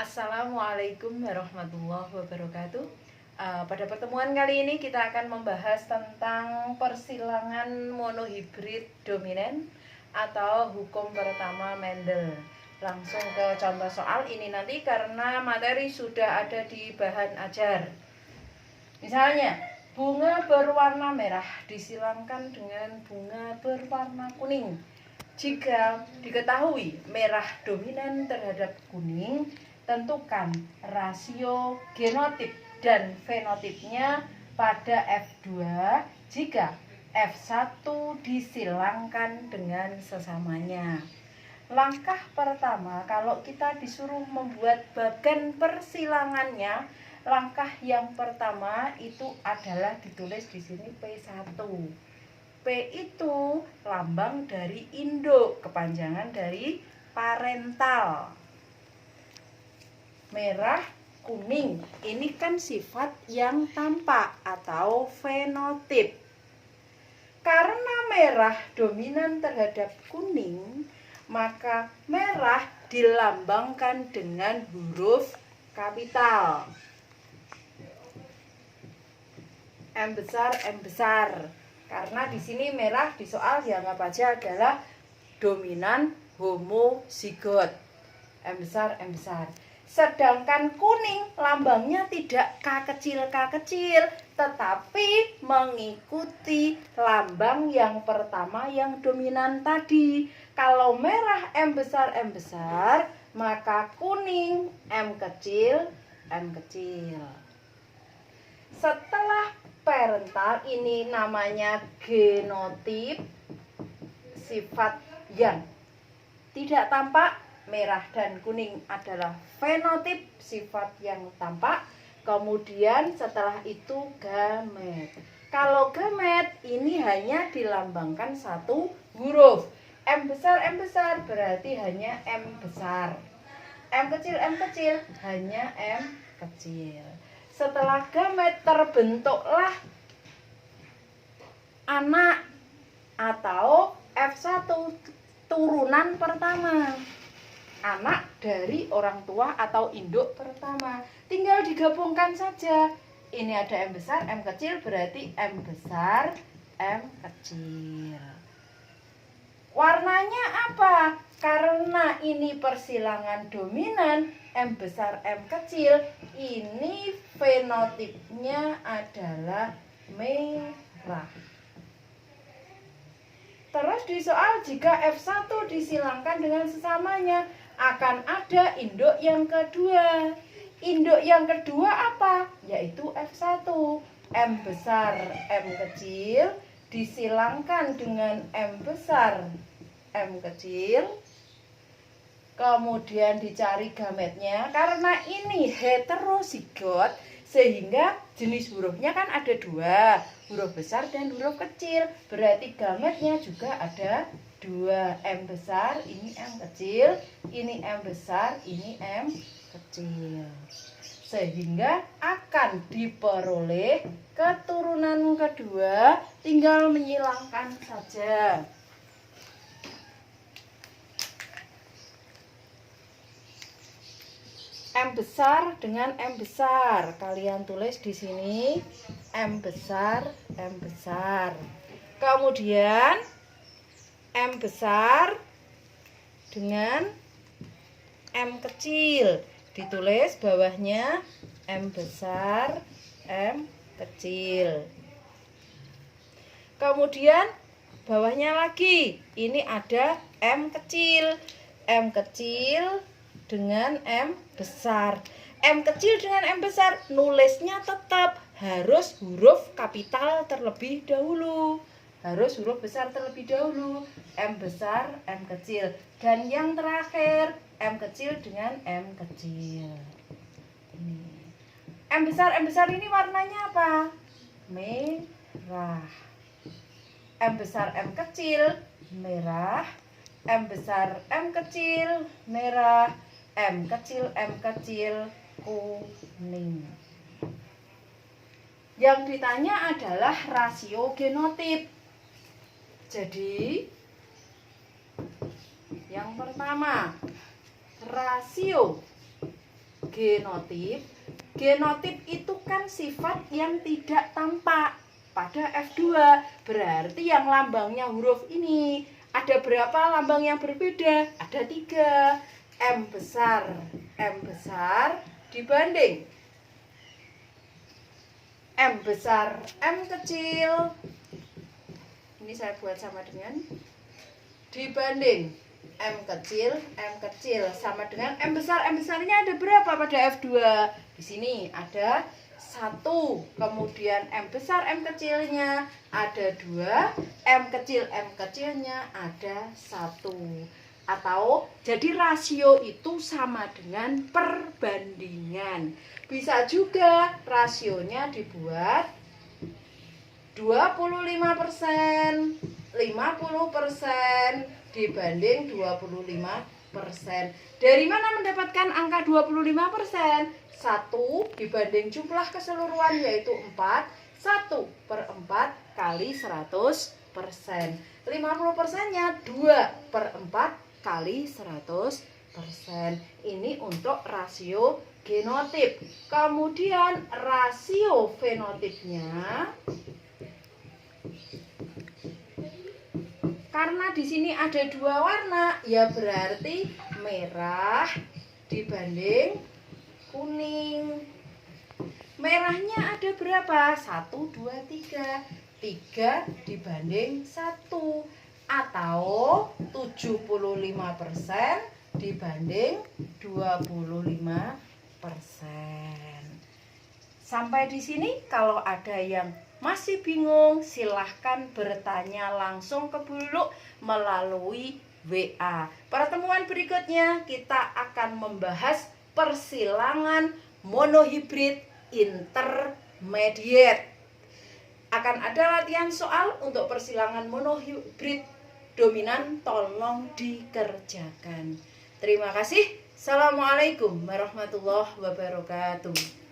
Assalamualaikum warahmatullahi wabarakatuh. Pada pertemuan kali ini kita akan membahas tentang persilangan monohibrid dominan atau hukum pertama Mendel. Langsung ke contoh soal ini nanti karena materi sudah ada di bahan ajar. Misalnya, bunga berwarna merah disilangkan dengan bunga berwarna kuning. Jika diketahui merah dominan terhadap kuning, tentukan rasio genotip dan fenotipnya pada F2 jika F1 disilangkan dengan sesamanya. Langkah pertama, kalau kita disuruh membuat bagan persilangannya, langkah yang pertama itu adalah ditulis di sini P1. P itu lambang dari induk, kepanjangan dari parental. Merah, kuning, ini kan sifat yang tampak atau fenotip. Karena merah dominan terhadap kuning, maka merah dilambangkan dengan huruf kapital. M besar. Karena di sini merah di soal dianggap aja adalah dominan homozigot. M besar. Sedangkan kuning lambangnya tidak K kecil, tetapi mengikuti lambang yang pertama yang dominan tadi. Kalau merah M besar, maka kuning M kecil. Setelah parental ini namanya genotip, sifat yang tidak tampak. Merah dan kuning adalah fenotip, sifat yang tampak. Kemudian setelah itu gamet. Kalau gamet ini hanya dilambangkan satu huruf. M besar berarti hanya M besar. M kecil hanya M kecil. Setelah gamet terbentuklah anak atau F1 turunan pertama. Anak dari orang tua atau induk pertama. Tinggal digabungkan saja. Ini ada M besar, M kecil, berarti M besar, M kecil. Warnanya apa? Karena ini persilangan dominan M besar, M kecil, ini fenotipnya adalah merah. Terus di soal jika F1 disilangkan dengan sesamanya, akan ada induk yang kedua. Induk yang kedua apa? Yaitu F1. M besar, M kecil disilangkan dengan M besar, M kecil. Kemudian dicari gametnya. Karena ini heterozigot, sehingga jenis hurufnya kan ada dua, huruf besar dan huruf kecil. Berarti gametnya juga ada dua, M besar, ini M kecil, ini M besar, ini M kecil. Sehingga akan diperoleh keturunan kedua, tinggal menyilangkan saja. M besar dengan M besar. Kalian tulis di sini M besar. Kemudian M besar dengan M kecil. Ditulis bawahnya M besar, M kecil. Kemudian bawahnya lagi. Ini ada M kecil. M kecil dengan M besar. M kecil dengan M besar, nulisnya tetap harus huruf kapital terlebih dahulu. Harus huruf besar terlebih dahulu. M besar, M kecil. Dan yang terakhir, M kecil dengan M kecil. Ini. M besar ini warnanya apa? Merah. M besar, M kecil, merah. M besar, M kecil, merah. M kecil, kuning. Yang ditanya adalah rasio genotip. Jadi, yang pertama, rasio genotip. Genotip itu kan sifat yang tidak tampak pada F2. Berarti yang lambangnya huruf ini ada berapa lambang yang berbeda? Ada 3. M besar dibanding M besar, M kecil. Ini saya buat sama dengan dibanding M kecil sama dengan M besar. M besarnya ada berapa pada F2? Di sini ada 1. Kemudian M besar, M kecilnya ada 2. M kecilnya ada 1. Atau jadi rasio itu sama dengan perbandingan. Bisa juga rasionya dibuat 25%, 50% dibanding 25%. Dari mana mendapatkan angka 25%? 1 dibanding jumlah keseluruhan yaitu 4. 1/4 kali 100%. 50%-nya 2/4 kali 100%. Ini untuk rasio genotip. Kemudian rasio fenotipnya, karena di sini ada 2 warna, ya berarti merah dibanding kuning. Merahnya ada berapa? 1, 2, 3. 3 dibanding 1. Atau 75% dibanding 25%. Sampai di sini kalau ada yang masih bingung, silahkan bertanya langsung ke Bu Lulu melalui WA. Pertemuan berikutnya kita akan membahas persilangan monohibrid intermediate. Akan ada latihan soal untuk persilangan monohibrid dominan, tolong dikerjakan. Terima kasih. Assalamualaikum warahmatullahi wabarakatuh.